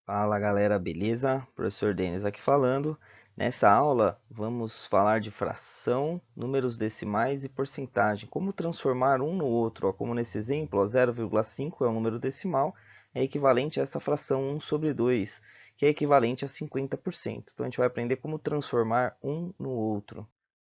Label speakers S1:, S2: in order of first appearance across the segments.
S1: Fala galera, beleza? Professor Denis aqui falando. Nessa aula vamos falar de fração, números decimais e porcentagem. Como transformar um no outro, ó, como nesse exemplo, ó, 0,5 é um número decimal, é equivalente a essa fração 1 sobre 2, que é equivalente a 50%. Então a gente vai aprender como transformar um no outro.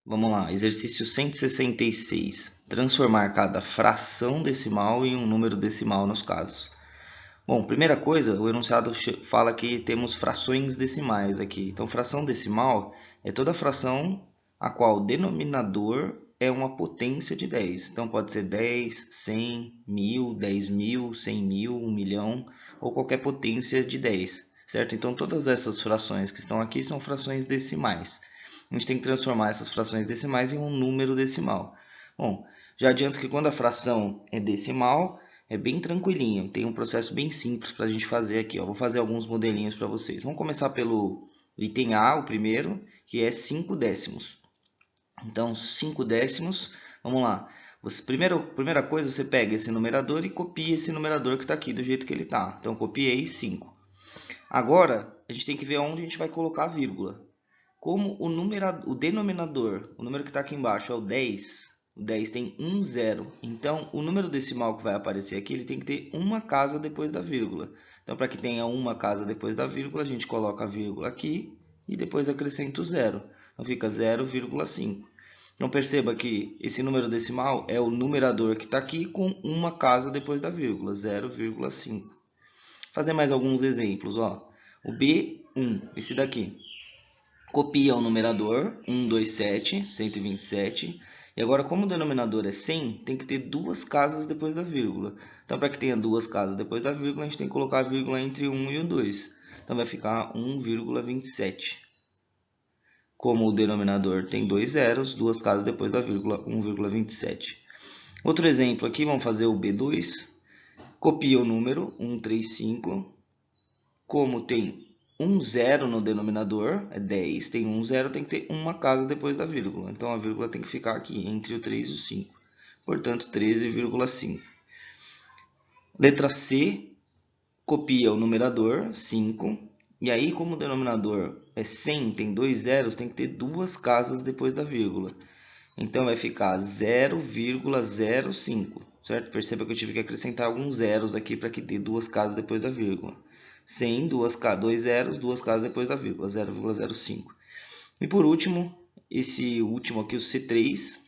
S1: Vamos lá, exercício 166. Transformar cada fração decimal em um número decimal nos casos. Bom, primeira coisa, o enunciado fala que temos frações decimais aqui. Então, fração decimal é toda fração a qual o denominador é uma potência de 10. Então, pode ser 10, 100, 1000, 10.000, 100.000, 1.000.000 ou qualquer potência de 10, certo? Então, todas essas frações que estão aqui são frações decimais. A gente tem que transformar essas frações decimais em um número decimal. Bom, já adianto que quando a fração é decimal, é bem tranquilinho, tem um processo bem simples para a gente fazer aqui. Ó. Vou fazer alguns modelinhos para vocês. Vamos começar pelo item A, o primeiro, que é 5 décimos. Então, 5 décimos, vamos lá. Primeira coisa, você pega esse numerador e copia esse numerador que está aqui do jeito que ele está. Então, copiei 5. Agora, a gente tem que ver onde a gente vai colocar a vírgula. Como o denominador, o número que está aqui embaixo é o 10 tem um zero. Então, o número decimal que vai aparecer aqui, ele tem que ter uma casa depois da vírgula. Então, para que tenha uma casa depois da vírgula, a gente coloca a vírgula aqui e depois acrescenta o zero. Então, fica 0,5. Então, perceba que esse número decimal é o numerador que está aqui com uma casa depois da vírgula, 0,5. Vou fazer mais alguns exemplos. Ó. O B1, esse daqui. Copia o numerador 127, 127. E agora, como o denominador é 100, tem que ter duas casas depois da vírgula. Então, para que tenha duas casas depois da vírgula, a gente tem que colocar a vírgula entre 1 e o 2. Então, vai ficar 1,27. Como o denominador tem dois zeros, duas casas depois da vírgula, 1,27. Outro exemplo aqui, vamos fazer o B2. Copia o número 135. Como tem um zero no denominador, é 10, tem um zero, tem que ter uma casa depois da vírgula. Então, a vírgula tem que ficar aqui, entre o 3 e o 5. Portanto, 13,5. Letra C, copia o numerador, 5. E aí, como o denominador é 100, tem dois zeros, tem que ter duas casas depois da vírgula. Então, vai ficar 0,05, certo? Perceba que eu tive que acrescentar alguns zeros aqui para que dê duas casas depois da vírgula. 100, dois zeros, duas casas depois da vírgula, 0,05. E por último, esse último aqui, o C3,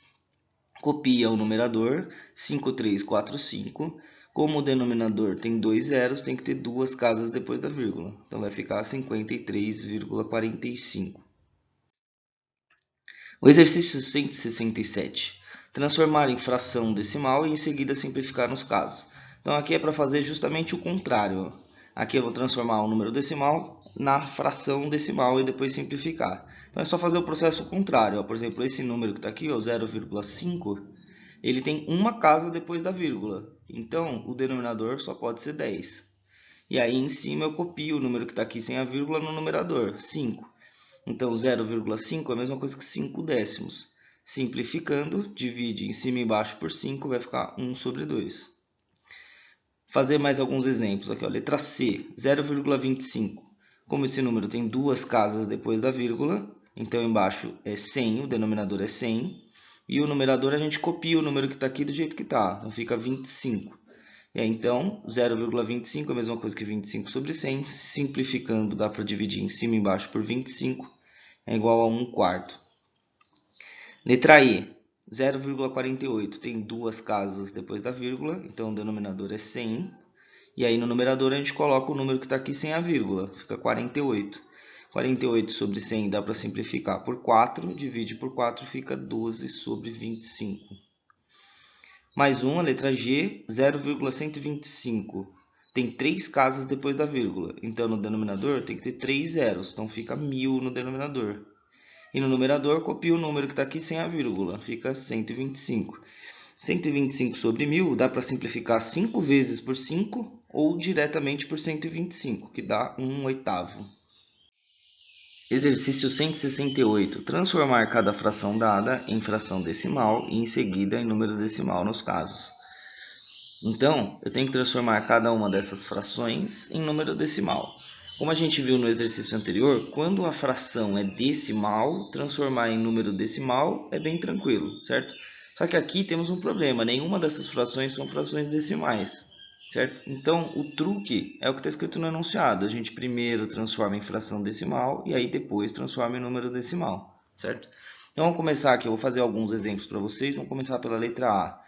S1: copia o numerador 5345. Como o denominador tem dois zeros, tem que ter duas casas depois da vírgula. Então vai ficar 53,45. O exercício 167. Transformar em fração decimal e em seguida simplificar nos casos. Então aqui é para fazer justamente o contrário. Aqui eu vou transformar o número decimal na fração decimal e depois simplificar. Então é só fazer o processo contrário. Por exemplo, esse número que está aqui, 0,5, ele tem uma casa depois da vírgula. Então o denominador só pode ser 10. E aí em cima eu copio o número que está aqui sem a vírgula no numerador, 5. Então 0,5 é a mesma coisa que 5 décimos. Simplificando, divide em cima e embaixo por 5, vai ficar 1 sobre 2. Fazer mais alguns exemplos aqui. Ó. Letra C, 0,25. Como esse número tem duas casas depois da vírgula, então embaixo é 100, o denominador é 100. E o numerador a gente copia o número que está aqui do jeito que está, então fica 25. E aí, então, 0,25 é a mesma coisa que 25 sobre 100. Simplificando, dá para dividir em cima e embaixo por 25, é igual a 1 quarto. Letra E, 0,48 tem duas casas depois da vírgula, então o denominador é 100. E aí no numerador a gente coloca o número que está aqui sem a vírgula, fica 48. 48 sobre 100 dá para simplificar por 4, divide por 4, fica 12 sobre 25. Mais uma, letra G, 0,125. Tem três casas depois da vírgula, então no denominador tem que ter três zeros, então fica 1000 no denominador. E no numerador, copia o número que está aqui sem a vírgula, fica 125. 125 sobre 1000 dá para simplificar 5 vezes por 5 ou diretamente por 125, que dá 1 oitavo. Exercício 168. Transformar cada fração dada em fração decimal e em seguida em número decimal nos casos. Então, eu tenho que transformar cada uma dessas frações em número decimal. Como a gente viu no exercício anterior, quando a fração é decimal, transformar em número decimal é bem tranquilo, certo? Só que aqui temos um problema, nenhuma dessas frações são frações decimais, certo? Então, o truque é o que está escrito no enunciado. A gente primeiro transforma em fração decimal e aí depois transforma em número decimal, certo? Então, vamos começar aqui, eu vou fazer alguns exemplos para vocês. Vamos começar pela letra A.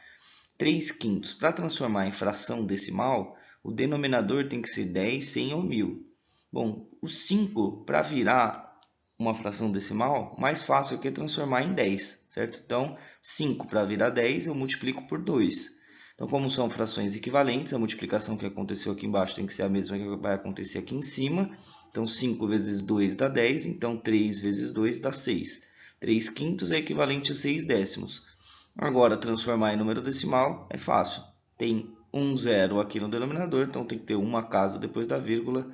S1: 3 quintos. Para transformar em fração decimal, o denominador tem que ser 10, 100 ou 1000. Bom, o 5, para virar uma fração decimal, mais fácil aqui é transformar em 10, certo? Então, 5 para virar 10, eu multiplico por 2. Então, como são frações equivalentes, a multiplicação que aconteceu aqui embaixo tem que ser a mesma que vai acontecer aqui em cima. Então, 5 vezes 2 dá 10, então 3 vezes 2 dá 6. 3 quintos é equivalente a 6 décimos. Agora, transformar em número decimal é fácil. Tem um zero aqui no denominador, então tem que ter uma casa depois da vírgula.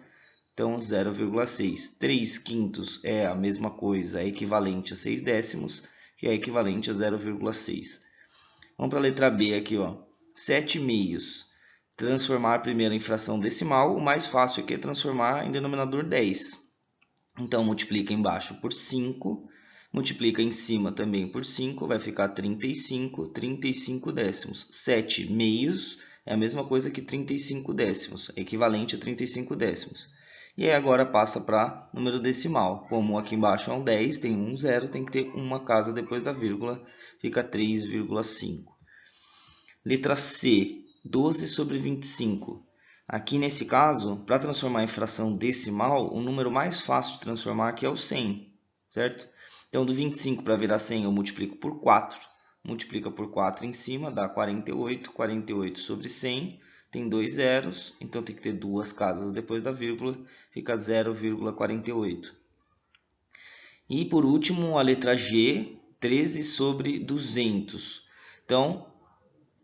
S1: Então, 0,6. 3 quintos é a mesma coisa, é equivalente a 6 décimos, que é equivalente a 0,6. Vamos para a letra B aqui, ó. 7 meios. Transformar primeiro em fração decimal, o mais fácil aqui é transformar em denominador 10. Então, multiplica embaixo por 5, multiplica em cima também por 5, vai ficar 35, 35 décimos. 7 meios é a mesma coisa que 35 décimos, é equivalente a 35 décimos. E aí agora passa para número decimal. Como aqui embaixo é um 10, tem um zero, tem que ter uma casa depois da vírgula, fica 3,5. Letra C, 12 sobre 25. Aqui nesse caso, para transformar em fração decimal, o número mais fácil de transformar aqui é o 100, certo? Então, do 25 para virar 100 eu multiplico por 4. Multiplica por 4 em cima, dá 48. 48 sobre 100, tem dois zeros, então tem que ter duas casas depois da vírgula, fica 0,48. E por último, a letra G, 13 sobre 200. Então,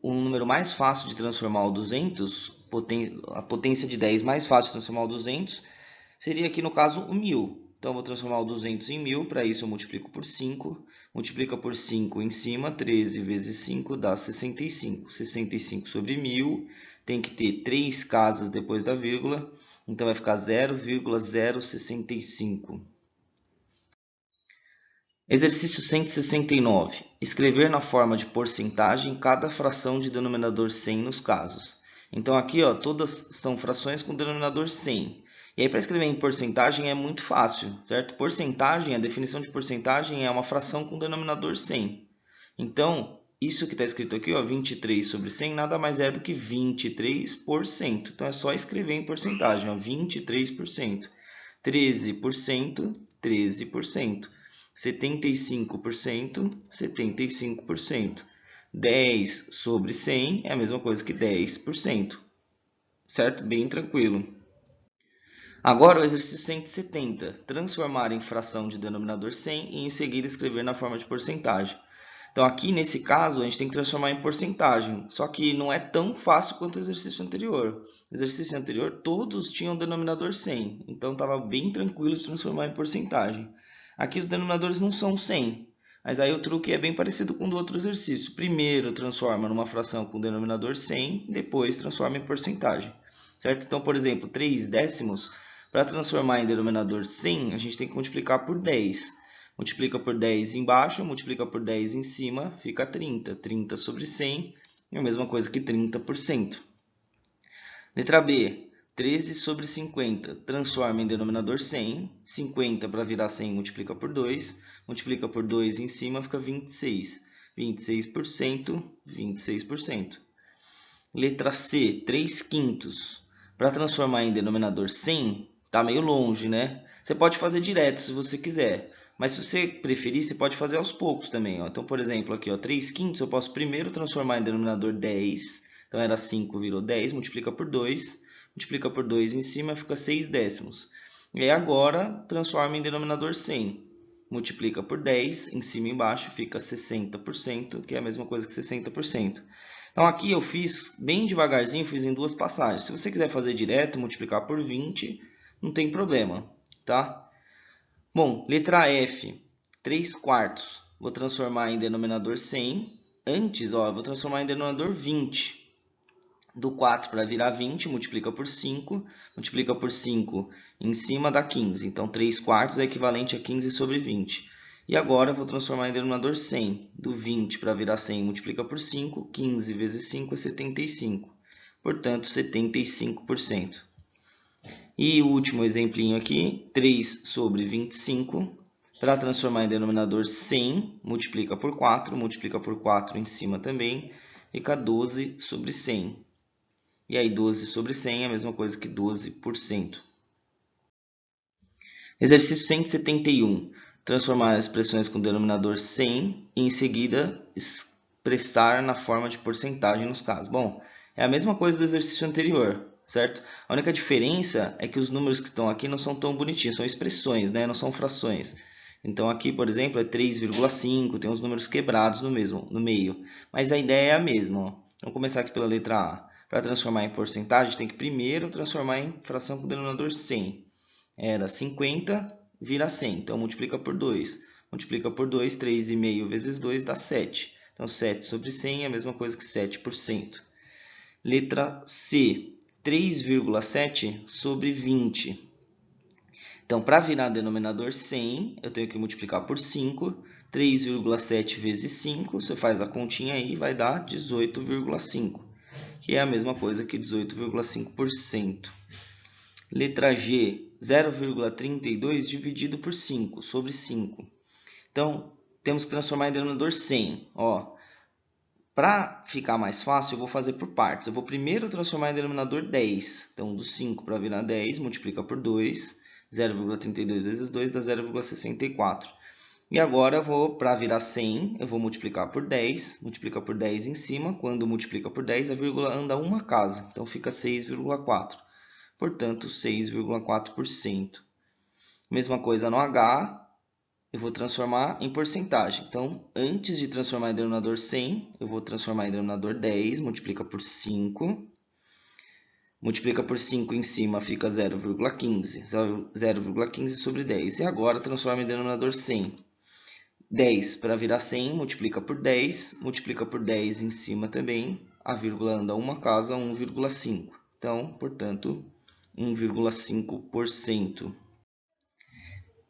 S1: o número mais fácil de transformar o 200, a potência de 10 mais fácil de transformar o 200, seria aqui no caso o 1000. Então, eu vou transformar o 200 em 1000, para isso eu multiplico por 5. Multiplica por 5 em cima, 13 vezes 5 dá 65. 65 sobre 1000, tem que ter 3 casas depois da vírgula, então vai ficar 0,065. Exercício 169. Escrever na forma de porcentagem cada fração de denominador 100 nos casos. Então aqui, ó, todas são frações com denominador 100. E aí para escrever em porcentagem é muito fácil, certo? Porcentagem, a definição de porcentagem é uma fração com denominador 100. Então, isso que está escrito aqui, ó, 23 sobre 100, nada mais é do que 23%. Então é só escrever em porcentagem, ó, 23%. 13%, 13%. 75%, 75%. 10 sobre 100 é a mesma coisa que 10%, certo? Bem tranquilo. Agora o exercício 170, transformar em fração de denominador 100 e em seguida escrever na forma de porcentagem. Então aqui nesse caso a gente tem que transformar em porcentagem, só que não é tão fácil quanto o exercício anterior. No exercício anterior todos tinham denominador 100, então estava bem tranquilo de transformar em porcentagem. Aqui os denominadores não são 100, mas aí o truque é bem parecido com o do outro exercício. Primeiro transforma numa fração com denominador 100, depois transforma em porcentagem, certo? Então, por exemplo, 3 décimos, para transformar em denominador 100, a gente tem que multiplicar por 10. Multiplica por 10 embaixo, multiplica por 10 em cima, fica 30. 30 sobre 100 é a mesma coisa que 30%. Letra B. 13 sobre 50, transforma em denominador 100, 50 para virar 100 multiplica por 2, multiplica por 2 em cima fica 26, 26%, 26%. Letra C, 3 quintos, para transformar em denominador 100, tá meio longe, né? Você pode fazer direto se você quiser, mas se você preferir, você pode fazer aos poucos também, ó. Então, por exemplo, aqui, ó, 3 quintos eu posso primeiro transformar em denominador 10, então era 5, virou 10, multiplica por 2, multiplica por 2 em cima, fica 6 décimos. E aí agora, transforma em denominador 100. Multiplica por 10, em cima e embaixo, fica 60%, que é a mesma coisa que 60%. Então aqui eu fiz bem devagarzinho, fiz em duas passagens. Se você quiser fazer direto, multiplicar por 20, não tem problema, tá? Bom, letra F, 3 quartos. Vou transformar em denominador 100. Antes, ó, vou transformar em denominador 20. Do 4 para virar 20, multiplica por 5 em cima dá 15. Então, 3/4 é equivalente a 15 sobre 20. E agora eu vou transformar em denominador 100. Do 20 para virar 100, multiplica por 5. 15 vezes 5 é 75. Portanto, 75%. E o último exemplinho aqui, 3 sobre 25. Para transformar em denominador 100, multiplica por 4 em cima também, fica 12 sobre 100. E aí 12 sobre 100 é a mesma coisa que 12%. Exercício 171. Transformar as expressões com denominador 100 e em seguida expressar na forma de porcentagem nos casos. Bom, é a mesma coisa do exercício anterior, certo? A única diferença é que os números que estão aqui não são tão bonitinhos, são expressões, né? Não são frações. Então aqui, por exemplo, é 3,5, tem os números quebrados no meio. Mas a ideia é a mesma. Ó. Vamos começar aqui pela letra A. Para transformar em porcentagem, tem que primeiro transformar em fração com denominador 100. Era 50, vira 100. Então, multiplica por 2. Multiplica por 2, 3,5 vezes 2 dá 7. Então, 7 sobre 100 é a mesma coisa que 7%. Letra C, 3,7 sobre 20. Então, para virar denominador 100, eu tenho que multiplicar por 5. 3,7 vezes 5, você faz a continha aí, vai dar 18,5, que é a mesma coisa que 18,5%. Letra G, 0,32 dividido por 5, sobre 5. Então, temos que transformar em denominador 100. Para ficar mais fácil, eu vou fazer por partes. Eu vou primeiro transformar em denominador 10. Então, do 5 para virar 10, multiplica por 2. 0,32 vezes 2 dá 0,64. E agora, para virar 100, eu vou multiplicar por 10. Multiplica por 10 em cima. Quando multiplica por 10, a vírgula anda uma casa. Então, fica 6,4. Portanto, 6,4%. Mesma coisa no H, eu vou transformar em porcentagem. Então, antes de transformar em denominador 100, eu vou transformar em denominador 10, multiplica por 5. Multiplica por 5 em cima, fica 0,15. 0,15 sobre 10. E agora, transforma em denominador 100. 10 para virar 100, multiplica por 10. Multiplica por 10 em cima também. A vírgula anda uma casa, 1,5. Então, portanto, 1,5%.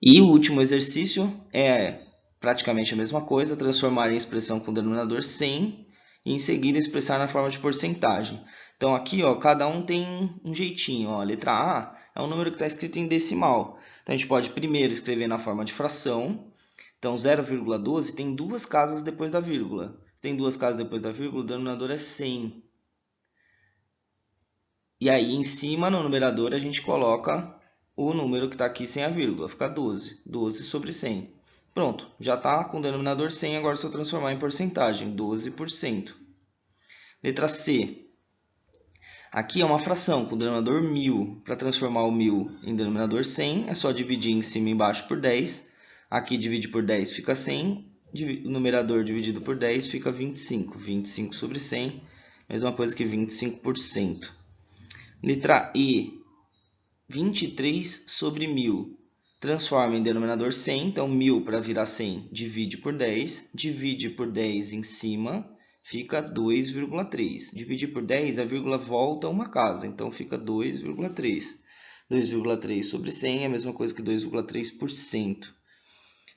S1: E o último exercício é praticamente a mesma coisa, transformar em expressão com denominador 100 e em seguida expressar na forma de porcentagem. Então aqui, cada um tem um jeitinho. A letra A é um número que está escrito em decimal. Então a gente pode primeiro escrever na forma de fração. Então 0,12 tem duas casas depois da vírgula. Se tem duas casas depois da vírgula, o denominador é 100. E aí em cima, no numerador, a gente coloca o número que está aqui sem a vírgula, fica 12. 12 sobre 100. Pronto, já está com o denominador 100, agora é só transformar em porcentagem, 12%. Letra C. Aqui é uma fração com o denominador 1000. Para transformar o 1000 em denominador 100, é só dividir em cima e embaixo por 10. Aqui divide por 10 fica 100. O numerador dividido por 10 fica 25. 25 sobre 100, mesma coisa que 25%. Letra E. 23 sobre 1000. Transforma em denominador 100. Então, 1000 para virar 100, divide por 10. Divide por 10 em cima, fica 2,3. Dividir por 10, a vírgula volta uma casa. Então, fica 2,3. 2,3 sobre 100 é a mesma coisa que 2,3%.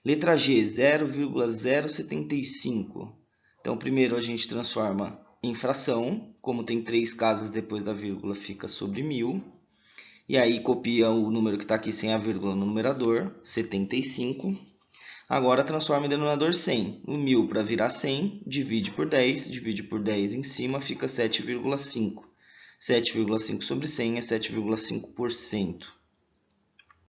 S1: Letra G, 0,075. Então, primeiro a gente transforma em fração. Como tem 3 casas depois da vírgula, fica sobre 1000. E aí copia o número que está aqui sem a vírgula no numerador, 75. Agora transforma em denominador 100. O 1000 para virar 100, divide por 10. Divide por 10 em cima, fica 7,5. 7,5 sobre 100 é 7,5%.